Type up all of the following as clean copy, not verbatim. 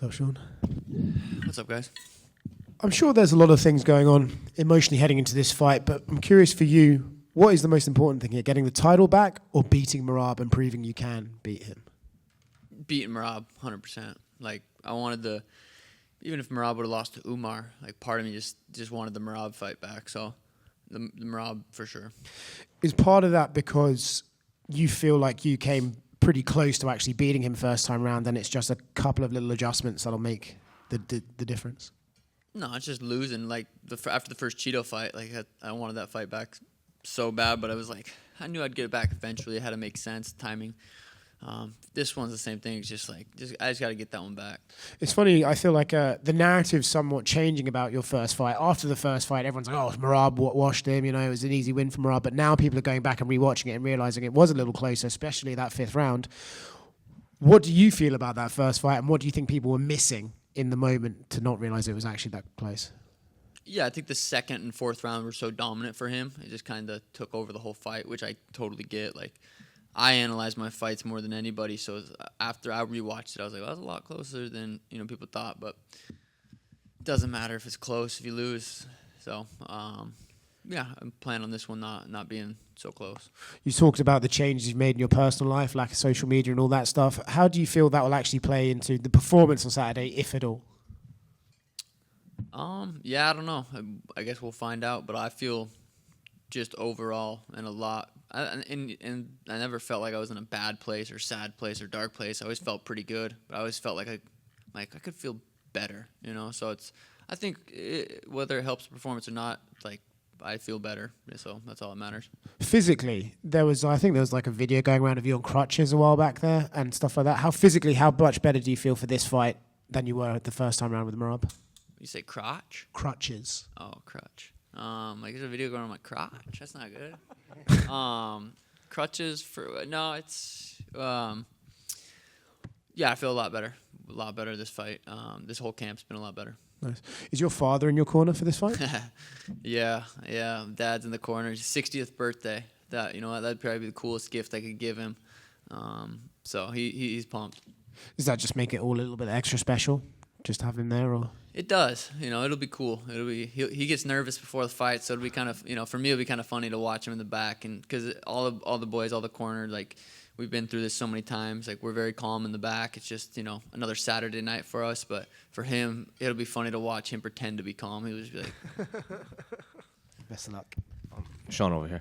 What's up, Sean? What's up, guys? I'm sure there's a lot of things going on emotionally heading into this fight, but I'm curious for you, what is the most important thing here? Getting the title back or beating Merab and proving you can beat him? Beating Merab, 100%. Like, I wanted the... Even if Merab would have lost to Umar, like, part of me just wanted the Merab fight back. So, the Merab, for sure. Is part of that because you feel like you came pretty close to actually beating him first time round, and it's just a couple of little adjustments that'll make the difference? No, it's just losing. Like, after the first Cheeto fight, like, I wanted that fight back so bad, but I was like, I knew I'd get it back eventually. It had to make sense, timing. This one's the same thing. It's just like, I just got to get that one back. It's funny, I feel like the narrative's somewhat changing about your first fight. After the first fight, everyone's like, oh, Merab washed him, you know, it was an easy win for Merab. But now people are going back and rewatching it and realizing it was a little closer, especially that fifth round. What do you feel about that first fight, and what do you think people were missing in the moment to not realize it was actually that close? Yeah, I think the second and fourth round were so dominant for him. It just kind of took over the whole fight, which I totally get. Like, I analyze my fights more than anybody, so after I rewatched it, I was like, well, that was a lot closer than people thought. But it doesn't matter if it's close, if you lose. So yeah, I'm planning on this one not being so close. You talked about the changes you've made in your personal life, lack of social media and all that stuff. How do you feel that will actually play into the performance on Saturday, if at all? Yeah, I don't know. I guess we'll find out. But I feel just overall and a lot. And I never felt like I was in a bad place or sad place or dark place. I always felt pretty good, but I always felt like I could feel better, you know. So I think whether it helps the performance or not, like, I feel better. So that's all that matters. Physically, I think there was like a video going around of you on crutches a while back there and stuff like that. How much better do you feel for this fight than you were the first time around with Merab? You say crotch? Crutches. Oh, crutch. Like, there's a video going on my crotch. That's not good. Crutches for no, it's yeah, I feel a lot better this fight. This whole camp's been a lot better. Nice. Is your father in your corner for this fight? yeah. Dad's in the corner. His 60th birthday. That'd probably be the coolest gift I could give him. So he's pumped. Does that just make it all a little bit extra special? Just have him there, or? It does. It'll be cool. He gets nervous before the fight, so it'll be kind of, for me, it'll be kind of funny to watch him in the back, and because all the boys, all the corner, like, we've been through this so many times. Like, we're very calm in the back. It's just, another Saturday night for us, but for him, it'll be funny to watch him pretend to be calm. He'll just be like, best of luck. Sean over here.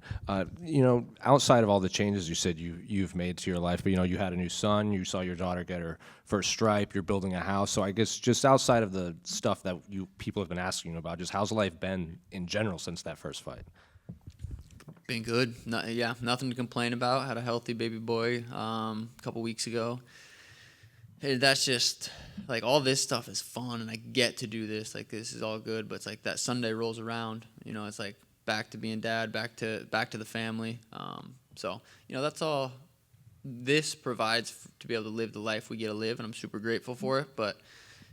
Outside of all the changes you said you've made to your life, but you had a new son, you saw your daughter get her first stripe, you're building a house. So I guess just outside of the stuff that people have been asking you about, just how's life been in general since that first fight? been good. Nothing to complain about. Had a healthy baby boy a couple weeks ago. Hey, that's just, like, all this stuff is fun, and I get to do this. Like, this is all good, but it's like that Sunday rolls around. It's like, back to being dad, back to the family. So that's all this provides to be able to live the life we get to live, and I'm super grateful for it. But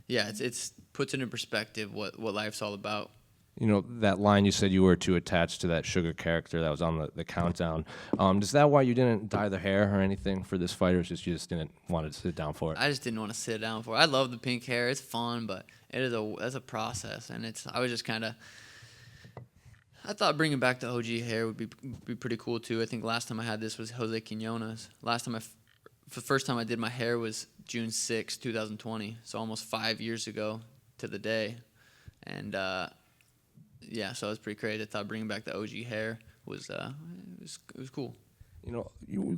yeah, it's puts it in perspective what life's all about. That line you said you were too attached to that sugar character that was on the countdown. Is that why you didn't dye the hair or anything for this fight, or you just didn't want to sit down for it? I just didn't want to sit down for it. I love the pink hair. It's fun, but that's a process, and I was just kind of. I thought bringing back the OG hair would be pretty cool too. I think last time I had this was Jose Quinones. The first time I did my hair was June 6, 2020, so almost 5 years ago to the day. And yeah, so it was pretty crazy. I thought bringing back the OG hair was cool.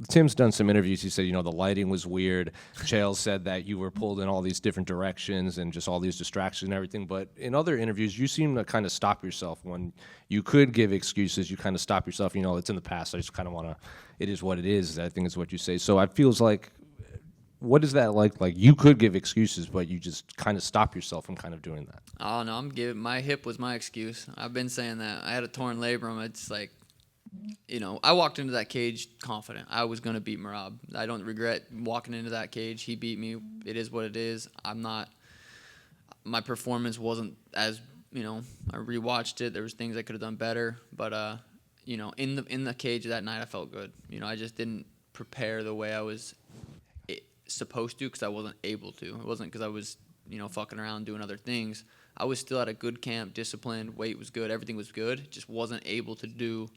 Tim's done some interviews. He said, the lighting was weird. Chael said that you were pulled in all these different directions and just all these distractions and everything. But in other interviews, you seem to kind of stop yourself when you could give excuses. You kind of stop yourself. It's in the past. I just kind of want to. It is what it is. I think is what you say. So it feels like, what is that like? Like, you could give excuses, but you just kind of stop yourself from kind of doing that. Oh no, my hip was my excuse. I've been saying that. I had a torn labrum. It's like. I walked into that cage confident. I was going to beat Merab. I don't regret walking into that cage. He beat me. It is what it is. My performance wasn't as, I rewatched it. There was things I could have done better. But, in the cage that night, I felt good. I just didn't prepare the way I was supposed to because I wasn't able to. It wasn't because I was fucking around doing other things. I was still at a good camp, disciplined, weight was good, everything was good. Just wasn't able to do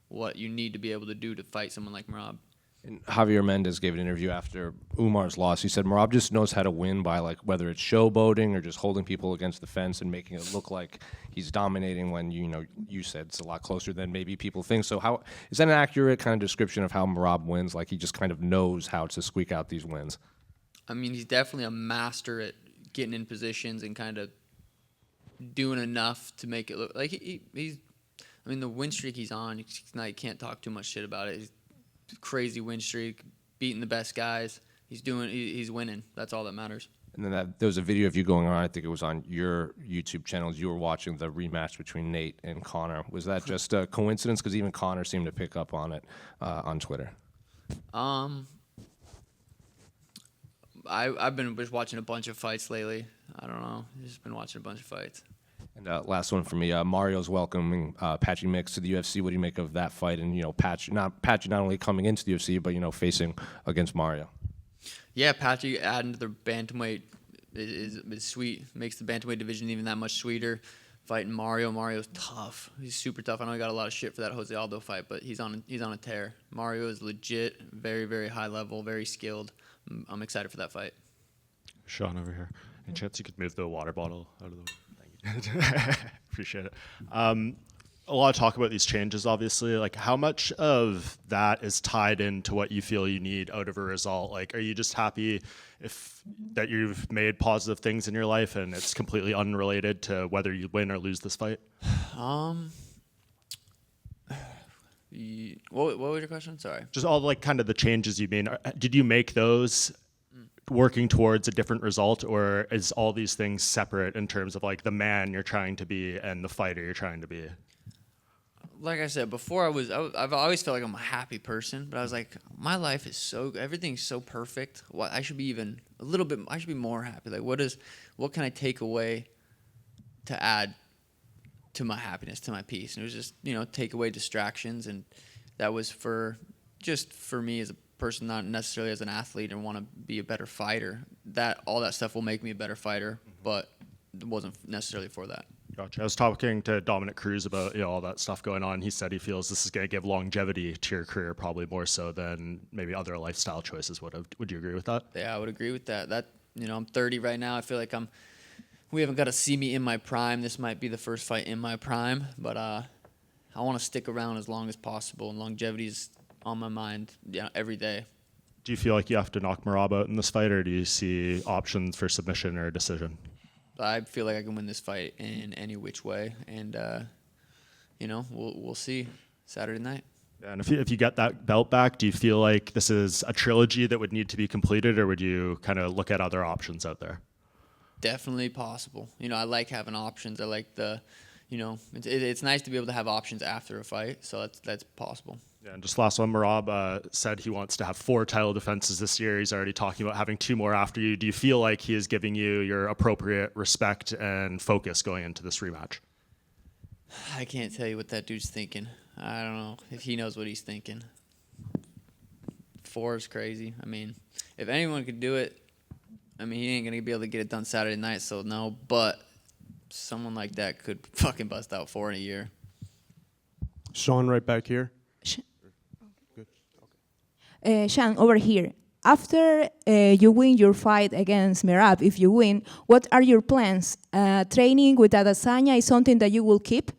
what you need to be able to do to fight someone like Merab. And Javier Mendez gave an interview after Umar's loss. He said Merab just knows how to win by, like, whether it's showboating or just holding people against the fence and making it look like he's dominating when, you said it's a lot closer than maybe people think. So how is that an accurate kind of description of how Merab wins? Like, he just kind of knows how to squeak out these wins. I mean, he's definitely a master at getting in positions and kind of doing enough to make it look like he's. I mean, the win streak he's on, you can't talk too much shit about it. He's crazy win streak, beating the best guys. He's winning. That's all that matters. And then there was a video of you going on, I think it was on your YouTube channels. You were watching the rematch between Nate and Connor. Was that just a coincidence? Because even Connor seemed to pick up on it on Twitter. I've been just watching a bunch of fights lately. I don't know. Just been watching a bunch of fights. And last one for me, Mario's welcoming Patchy Mix to the UFC. What do you make of that fight? And Patchy not only coming into the UFC, but facing against Mario. Yeah, Patchy adding to the bantamweight is sweet. Makes the bantamweight division even that much sweeter. Fighting Mario's tough. He's super tough. I know he got a lot of shit for that Jose Aldo fight, but he's on a tear. Mario is legit, very, very high level, very skilled. I'm excited for that fight. Sean over here. Any chance you could move the water bottle out of the way? Appreciate it. A lot of talk about these changes, obviously. Like, how much of that is tied into what you feel you need out of a result? Like, are you just happy that you've made positive things in your life and it's completely unrelated to whether you win or lose this fight? What was your question? Sorry. Just all kind of the changes you made. Did you make those working towards a different result, or is all these things separate in terms of the man you're trying to be and the fighter you're trying to be? Like I said before, I've always felt like I'm a happy person, but I was like, my life is everything's so perfect. What I should be even a little bit. I should be more happy. Like, what can I take away to add to my happiness, to my peace? And it was just take away distractions, and that was for me as a person, not necessarily as an athlete, and want to be a better fighter. All that stuff will make me a better fighter, but it wasn't necessarily for that. Gotcha. I was talking to Dominic Cruz about all that stuff going on. He said he feels this is going to give longevity to your career, probably more so than maybe other lifestyle choices would have. Would you agree with that? Yeah, I would agree with that. I'm 30 right now. I feel like we haven't got to see me in my prime. This might be the first fight in my prime, but I want to stick around as long as possible, and longevity is on my mind every day. Do you feel like you have to knock Merab out in this fight, or do you see options for submission or decision? I feel like I can win this fight in any which way, and we'll see Saturday night. Yeah, and if you get that belt back, do you feel like this is a trilogy that would need to be completed, or would you kind of look at other options out there? Definitely possible. I like having options. I like it's nice to be able to have options after a fight, so that's possible. Yeah, and just last one, Merab said he wants to have 4 title defenses this year. He's already talking about having 2 more after you. Do you feel like he is giving you your appropriate respect and focus going into this rematch? I can't tell you what that dude's thinking. I don't know if he knows what he's thinking. 4 is crazy. I mean, if anyone could do it, he ain't going to be able to get it done Saturday night, so no, but someone like that could fucking bust out 4 in a year. Sean, right back here. Sean, over here. After you win your fight against Merab, if you win, what are your plans? Training with Adesanya is something that you will keep?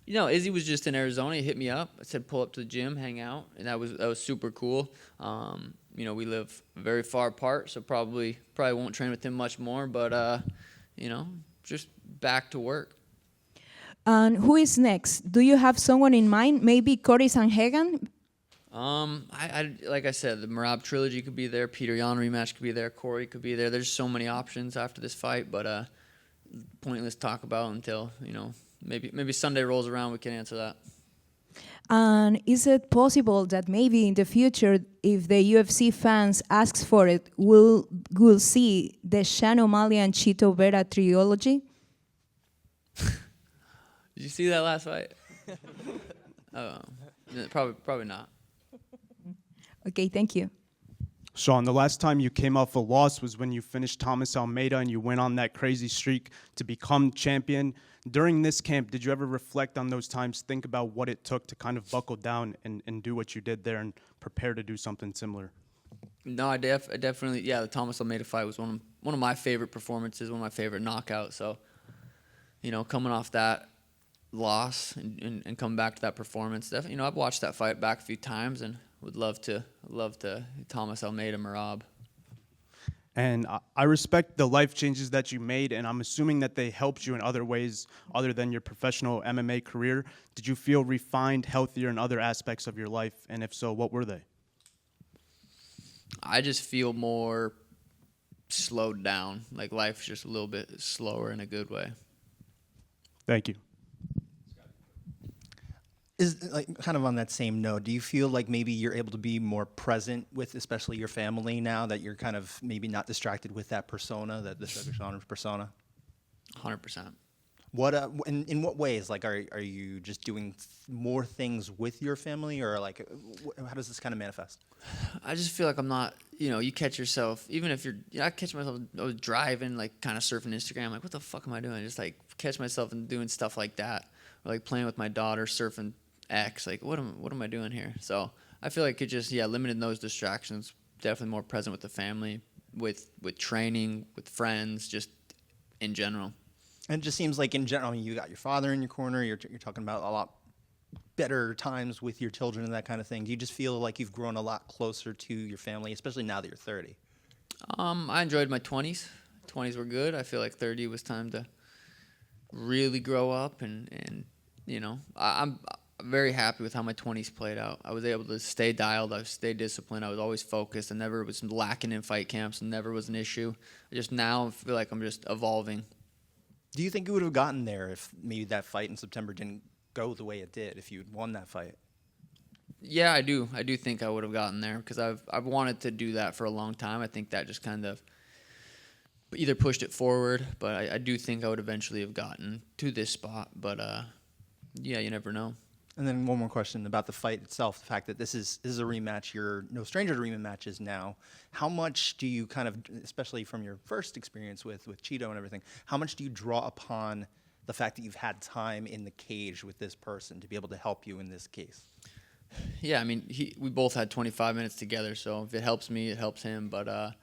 Izzy was just in Arizona. He hit me up. I said, pull up to the gym, hang out, and that was super cool. We live very far apart, so probably won't train with him much more, but just back to work. And who is next? Do you have someone in mind? Maybe Cory Sanhagen? I like I said, the Merab trilogy could be there. Peter Yan rematch could be there. Corey could be there. There's so many options after this fight, but pointless talk about until maybe Sunday rolls around. We can answer that. And is it possible that maybe in the future, if the UFC fans asks for it, we'll see the Sean O'Malley and Chito Vera trilogy? Did you see that last fight? Probably not. Okay, thank you. Sean, the last time you came off a loss was when you finished Thomas Almeida and you went on that crazy streak to become champion. During this camp, did you ever reflect on those times, think about what it took to kind of buckle down and do what you did there and prepare to do something similar? No, I definitely, yeah, the Thomas Almeida fight was one of my favorite performances, one of my favorite knockouts. So, coming off that loss and coming back to that performance, definitely, I've watched that fight back a few times and would love to Thomas Almeida Merab. And I respect the life changes that you made, and I'm assuming that they helped you in other ways other than your professional MMA career. Did you feel refined, healthier in other aspects of your life? And if so, what were they? I just feel more slowed down. Like life's just a little bit slower in a good way. Thank you. Is like kind of on that same note, do you feel like maybe you're able to be more present with especially your family now that you're kind of maybe not distracted with that persona, that the Sugar Sean persona? 100%. What in what ways? Like, are you just doing more things with your family, or like, how does this kind of manifest? I just feel like I'm not, you catch yourself, even if I catch myself driving, like kind of surfing Instagram, like, what the fuck am I doing? Just like catch myself and doing stuff like that, or like playing with my daughter, surfing X, like what am I doing here? So I feel like it just, limiting those distractions, definitely more present with the family, with training, with friends, just in general. And it just seems like in general, I mean, you got your father in your corner. You're talking about a lot better times with your children and that kind of thing. Do you just feel like you've grown a lot closer to your family, especially now that you're 30? I enjoyed my 20s. 20s were good. I feel like 30 was time to really grow up, and I'm very happy with how my 20s played out. I was able to stay dialed. I stayed disciplined. I was always focused. I never was lacking in fight camps, and never was an issue. I just now feel like I'm just evolving. Do you think you would have gotten there if maybe that fight in September didn't go the way it did, if you'd won that fight? Yeah, I do. I do think I would have gotten there because I've wanted to do that for a long time. I think that just kind of either pushed it forward, but I do think I would eventually have gotten to this spot. But, you never know. And then one more question about the fight itself, the fact that this is a rematch. You're no stranger to rematches now. How much do you kind of, especially from your first experience with Cheeto and everything, how much do you draw upon the fact that you've had time in the cage with this person to be able to help you in this case? Yeah, I mean, we both had 25 minutes together, so if it helps me, it helps him. But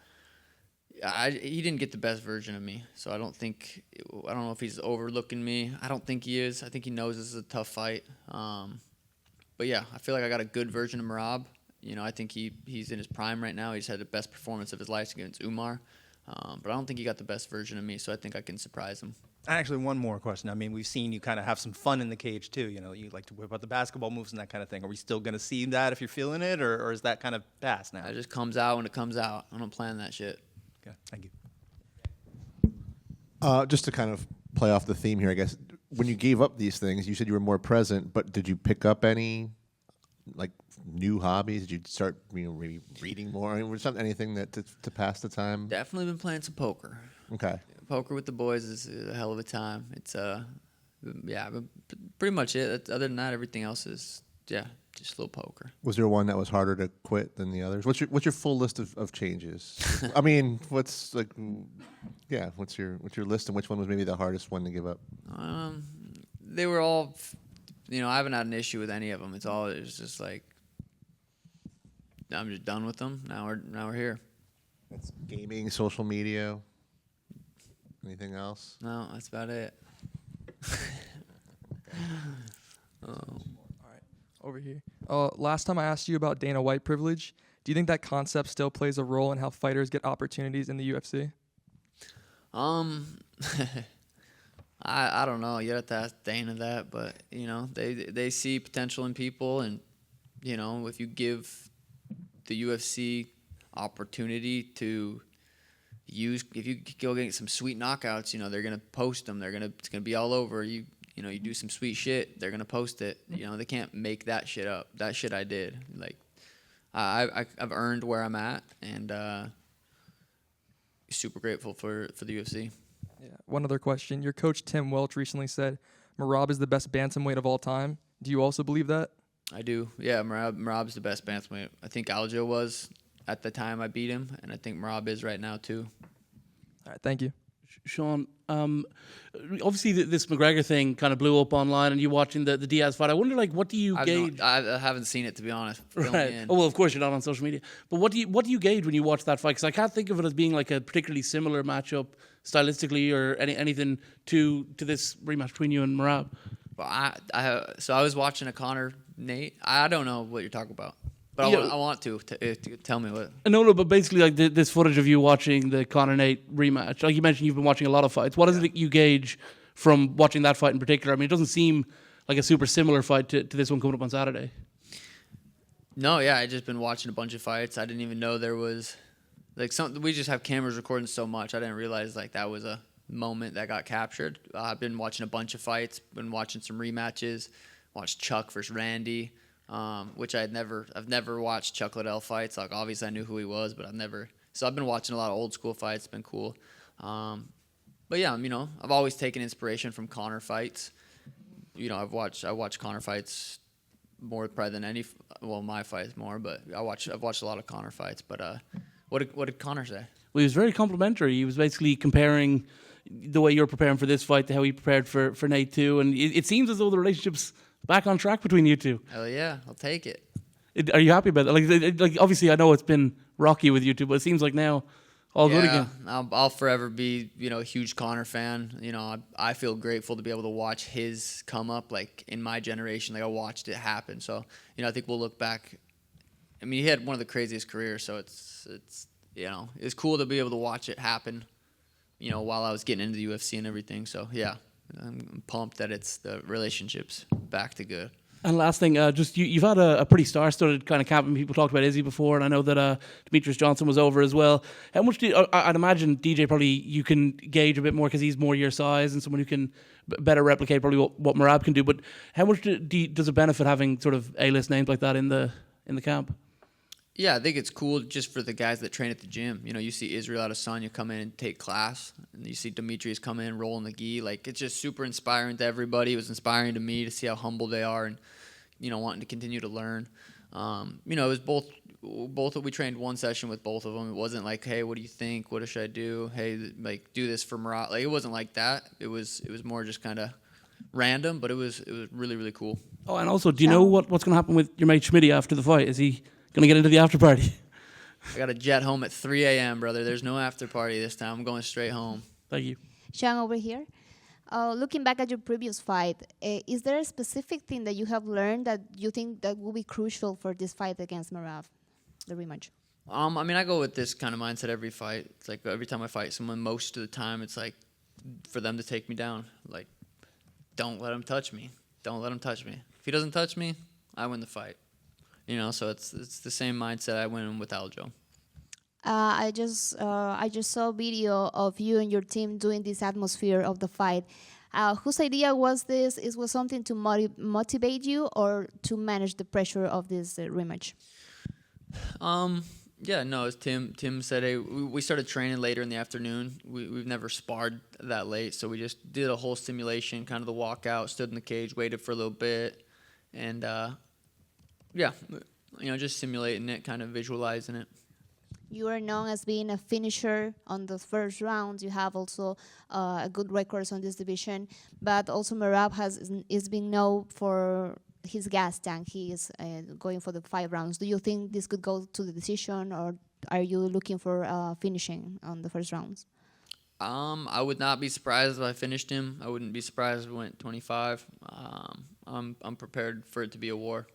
he didn't get the best version of me, so I don't know if he's overlooking me. I don't think he is. I think he knows this is a tough fight. But yeah, I feel like I got a good version of Merab. I think he's in his prime right now. He's had the best performance of his life against Umar. But I don't think he got the best version of me, so I think I can surprise him. Actually, one more question. I mean, we've seen you kind of have some fun in the cage, too. You like to whip out the basketball moves and that kind of thing. Are we still going to see that if you're feeling it, or is that kind of past now? It just comes out when it comes out. I don't plan that shit. Okay, thank you. Just to kind of play off the theme here, I guess, when you gave up these things, you said you were more present, but did you pick up any, like, new hobbies? Did you start, maybe reading more? I mean, was there anything that to pass the time? Definitely been playing some poker. Okay. Poker with the boys is a hell of a time. It's but pretty much it. Other than that, everything else is just a little poker. Was there one that was harder to quit than the others? What's your full list of changes? I mean, what's your list, and which one was maybe the hardest one to give up? They were all, I haven't had an issue with any of them. It's just like I'm just done with them. Now we're here. That's gaming, social media. Anything else? No, that's about it. All right, over here. Last time I asked you about Dana White privilege. Do you think that concept still plays a role in how fighters get opportunities in the UFC? I don't know. You have to ask Dana that, but they see potential in people, and if you give the UFC opportunity to if you go get some sweet knockouts, they're gonna post them. It's gonna be all over. You do some sweet shit, they're gonna post it. They can't make that shit up. That shit I did. Like, I've earned where I'm at, and super grateful for the UFC. Yeah. One other question. Your coach Tim Welch recently said Merab is the best bantamweight of all time. Do you also believe that? I do. Yeah, Merab's the best bantamweight. I think Aljo was. at the time I beat him, and I think Merab is right now too. All right, thank you. Sean, obviously this McGregor thing kind of blew up online, and you watching the Diaz fight. I wonder, like, what do you gauge? I haven't seen it, to be honest. Fill me Right. in. Oh well, of course you're not on social media. But what do you gauge when you watch that fight? Because I can't think of it as being like a particularly similar matchup stylistically or anything to this rematch between you and Merab. Well, I was watching a Connor Nate. I don't know what you're talking about, but Yeah. I want to tell me what. No, but basically, like this footage of you watching the Conor Nate rematch. Like you mentioned, you've been watching a lot of fights. What is it you gauge from watching that fight in particular? I mean, it doesn't seem like a super similar fight to this one coming up on Saturday. No, yeah, I just been watching a bunch of fights. I didn't even know there was like something. We just have cameras recording so much. I didn't realize like that was a moment that got captured. I've been watching a bunch of fights. Been watching some rematches. Watched Chuck versus Randy. Which I've never watched Chuck Liddell fights. Like obviously I knew who he was, but I've been watching a lot of old school fights. It's been cool. But yeah, I've always taken inspiration from Conor fights. I watch Conor fights more probably than my fights more, but I've watched a lot of Conor fights. But what did Conor say? Well, he was very complimentary. He was basically comparing the way you're preparing for this fight to how he prepared for Nate too, and it seems as though the relationship's back on track between you two. Hell yeah, I'll take it. Are you happy about that? Like obviously, I know it's been rocky with you two, but it seems like now all good again. I'll forever be a huge Conor fan. I feel grateful to be able to watch his come up like in my generation. Like I watched it happen. So I think we'll look back. I mean, he had one of the craziest careers. So it's cool to be able to watch it happen. While I was getting into the UFC and everything. So yeah. I'm pumped that the relationship's back to good. And last thing, just you've had a pretty star-studded kind of camp, and people talked about Izzy before, and I know that Demetrius Johnson was over as well. How much I'd imagine DJ probably you can gauge a bit more because he's more your size and someone who can better replicate probably what Merab can do. But how much does it benefit having sort of A-list names like that in the camp? Yeah, I think it's cool just for the guys that train at the gym. You see Israel Adesanya come in and take class, and you see Demetrius come in rolling the gi. Like it's just super inspiring to everybody. It was inspiring to me to see how humble they are and wanting to continue to learn. It was both. We trained one session with both of them. It wasn't like, hey, what do you think? What should I do? Hey, like do this for Merab. Like it wasn't like that. It was more just kind of random, but it was really really cool. Oh, and also, do you know what's going to happen with your mate Schmitty after the fight? Is he going to get into the after party? I got a jet home at 3 a.m., brother. There's no after party this time. I'm going straight home. Thank you. Sean, over here. Looking back at your previous fight, is there a specific thing that you have learned that you think that will be crucial for this fight against Merab, the rematch? I go with this kind of mindset every fight. It's like every time I fight someone, most of the time, it's like for them to take me down. Like, don't let him touch me. Don't let him touch me. If he doesn't touch me, I win the fight. So it's the same mindset I went in with Aljo. I just saw a video of you and your team doing this atmosphere of the fight. Whose idea was this? It was something to motivate you or to manage the pressure of this rematch? Yeah, no, it's Tim. Tim said, hey, we started training later in the afternoon. We've never sparred that late, so we just did a whole simulation, kind of the walkout, stood in the cage, waited for a little bit, and yeah, just simulating it, kind of visualizing it. You are known as being a finisher on the first round. You have also a good records on this division, but also Merab is being known for his gas tank. He is going for the 5 rounds. Do you think this could go to the decision, or are you looking for finishing on the first rounds? I would not be surprised if I finished him. I wouldn't be surprised if it went 25. I'm prepared for it to be a war.